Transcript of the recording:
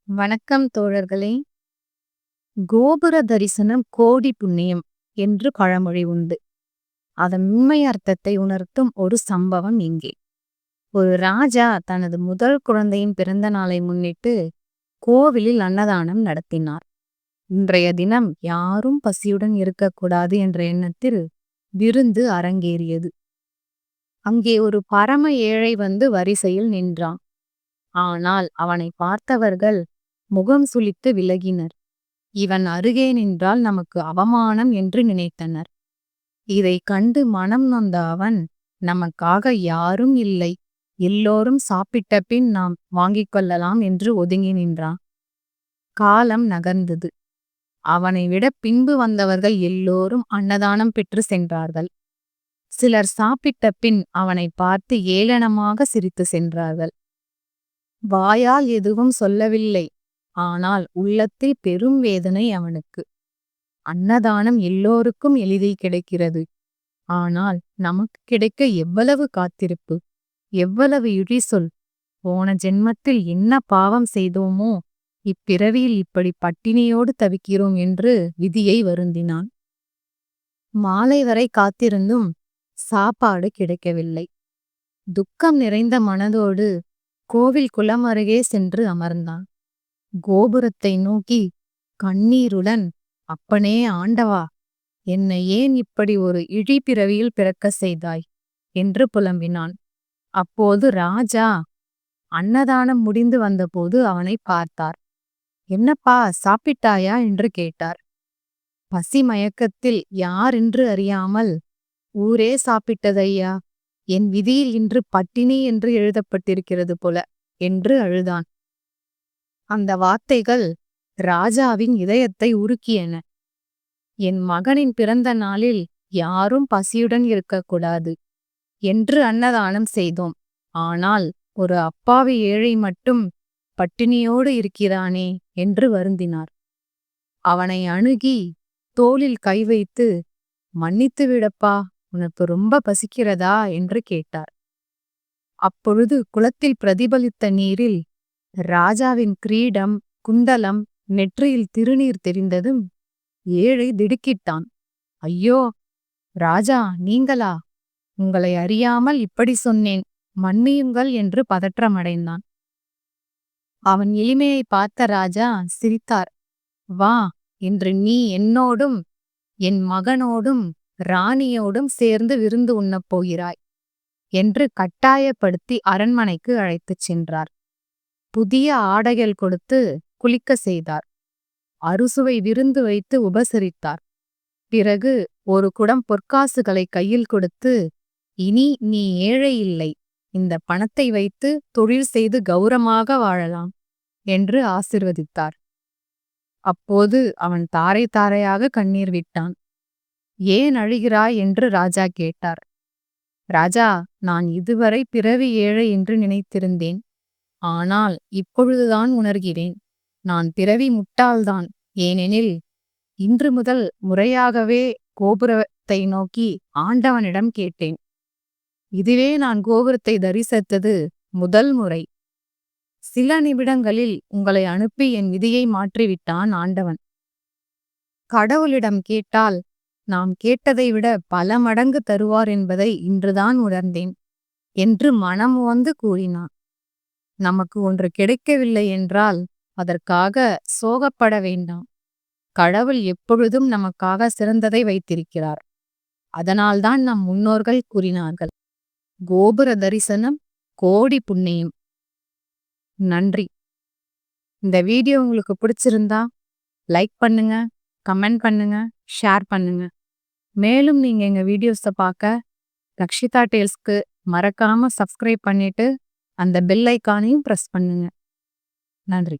வணக்கம் தோழர்களே. கோபுர தரிசனம் கோடி புண்ணியம் என்று பழமொழி உண்டு. அதன் உண்மை அர்த்தத்தை உணர்த்தும் ஒரு சம்பவம் இங்கே. ஒரு ராஜா தனது முதல் குழந்தையின் பிறந்த நாளை முன்னிட்டு கோவிலில் அன்னதானம் நடத்தினார். இன்றைய தினம் யாரும் பசியுடன் இருக்கக்கூடாது என்ற எண்ணத்தில் விருந்து அரங்கேறியது. அங்கே ஒரு பரம ஏழை வந்து வரிசையில் நின்றான். ஆனால் அவனை பார்த்தவர்கள் முகம் சுளித்து விலகினர். இவன் அருகே நின்றால் நமக்கு அவமானம் என்று நினைத்தனர். இதை கண்டு மனம் நொந்த அவன், நமக்காக யாரும் இல்லை, எல்லோரும் சாப்பிட்ட பின் நாம் வாங்கிக் கொள்ளலாம் என்று ஒதுங்கி நின்றான். காலம் நகர்ந்தது. அவனை விட பின்பு வந்தவர்கள் எல்லோரும் அன்னதானம் பெற்று சென்றார்கள். சிலர் சாப்பிட்ட பின் அவனை பார்த்து ஏளனமாக சிரித்து சென்றார்கள். வாயால் எதுவும் சொல்லவில்லை, ஆனால் உள்ளத்தில் பெரும் வேதனை அவனுக்கு. அன்னதானம் எல்லோருக்கும் எளிதில் கிடைக்கிறது. ஆனால் நமக்கு கிடைக்க எவ்வளவு காத்திருப்பு, எவ்வளவு இழிசொல். போன ஜென்மத்தில் என்ன பாவம் செய்தோமோ, இப்பிறவியில் இப்படி பட்டினியோடு தவிக்கிறோம் என்று விதியை வருந்தினான். மாலை வரை காத்திருந்தும் சாப்பாடு கிடைக்கவில்லை. துக்கம் நிறைந்த மனதோடு கோவில் குளம் அருகே சென்று அமர்ந்தான். கோபுரத்தை நோக்கி கண்ணீருடன், அப்பனே ஆண்டவா, என்னை ஏன் இப்படி ஒரு இழிபிறவியில் பிறக்க செய்தாய் என்று புலம்பினான். அப்போது ராஜா அன்னதானம் முடிந்து வந்தபோது அவனை பார்த்தார். என்னப்பா, சாப்பிட்டாயா என்று கேட்டார். பசி மயக்கத்தில் யார் என்று அறியாமல், ஊரே சாப்பிட்டதையா, என் விதியில் இன்று பட்டினி என்று எழுதப்பட்டிருக்கிறது போல என்று அழுதான். அந்த வார்த்தைகள் ராஜாவின் இதயத்தை உருக்கியன. என் மகனின் பிறந்த நாளில் யாரும் பசியுடன் இருக்கக்கூடாது என்று அன்னதானம் செய்தோம். ஆனால் ஒரு அப்பாவி ஏழை மட்டும் பட்டினியோடு இருக்கிறானே என்று வருந்தினார். அவனை அணுகி தோளில் கை வைத்து, மன்னித்து விடப்பா, உனக்கு ரொம்ப பசிக்கிறதா என்று கேட்டார். அப்பொழுது குளத்தில் பிரதிபலித்த நீரில் ராஜாவின் கிரீடம், குண்டலம், நெற்றியில் திருநீர் தெரிந்ததும் ஏழை திடுக்கிட்டான். ஐயோ ராஜா, நீங்களா? உங்களை அறியாமல் இப்படி சொன்னேன், மன்னியுங்கள் என்று பதற்றமடைந்தான். அவன் எளிமையை பார்த்த ராஜா சிரித்தார். வா, இன்று நீ என்னோடும் என் மகனோடும் ராணியோடும் சேர்ந்து விருந்து உண்ணப் போகிறாய் என்று கட்டாயப்படுத்தி அரண்மனைக்கு அழைத்துச் சென்றார். புதிய ஆடைகள் கொடுத்து குளிக்க செய்தார். அறுசுவை விருந்து வைத்து உபசரித்தார். பிறகு ஒரு குடம் பொற்காசுகளை கையில் கொடுத்து, இனி நீ ஏழை இல்லை, இந்த பணத்தை வைத்து தொழில் செய்து கௌரவமாக வாழலாம் என்று ஆசிர்வதித்தார். அப்போது அவன் தாரை தாரையாக கண்ணீர் விட்டான். ஏன் அழுகிறாய் என்று ராஜா கேட்டார். ராஜா, நான் இதுவரை பிறவி ஏழை என்று நினைத்திருந்தேன். ஆனால் இப்பொழுதுதான் உணர்கிறேன், நான் பிறவி முட்டாள்தான். ஏனெனில் இன்று முதல் முறையாகவே கோபுரத்தை நோக்கி ஆண்டவனிடம் கேட்டேன். இதுவே நான் கோபுரத்தை தரிசித்தது முதல் முறை. சில நிமிடங்களில் உங்களை அனுப்பி என் விதியை மாற்றிவிட்டான் ஆண்டவன். கடவுளிடம் கேட்டால் நாம் கேட்டதை விட பல மடங்கு தருவார் என்பதை இன்றுதான் உணர்ந்தேன் என்று மனம் வந்து கூறினான். நமக்கு ஒன்று கிடைக்கவில்லை என்றால் அதற்காக சோகப்பட வேண்டாம். கடவுள் எப்பொழுதும் நமக்காக சிறந்ததை வைத்திருக்கிறார். அதனால்தான் நம் முன்னோர்கள் கூறினார்கள், கோபுர தரிசனம் கோடி புண்ணியம். நன்றி. இந்த வீடியோ உங்களுக்கு பிடிச்சிருந்தா லைக் பண்ணுங்க, கமெண்ட் பண்ணுங்க, ஷேர் பண்ணுங்க. மேலும் நீங்க எங்க வீடியோஸை பார்க்க ரக்ஷிதா டேல்ஸ்க்கு மறக்காம சப்ஸ்கிரைப் பண்ணிட்டு அந்த பெல் ஐக்கானையும் பிரஸ் பண்ணுங்க. நன்றி.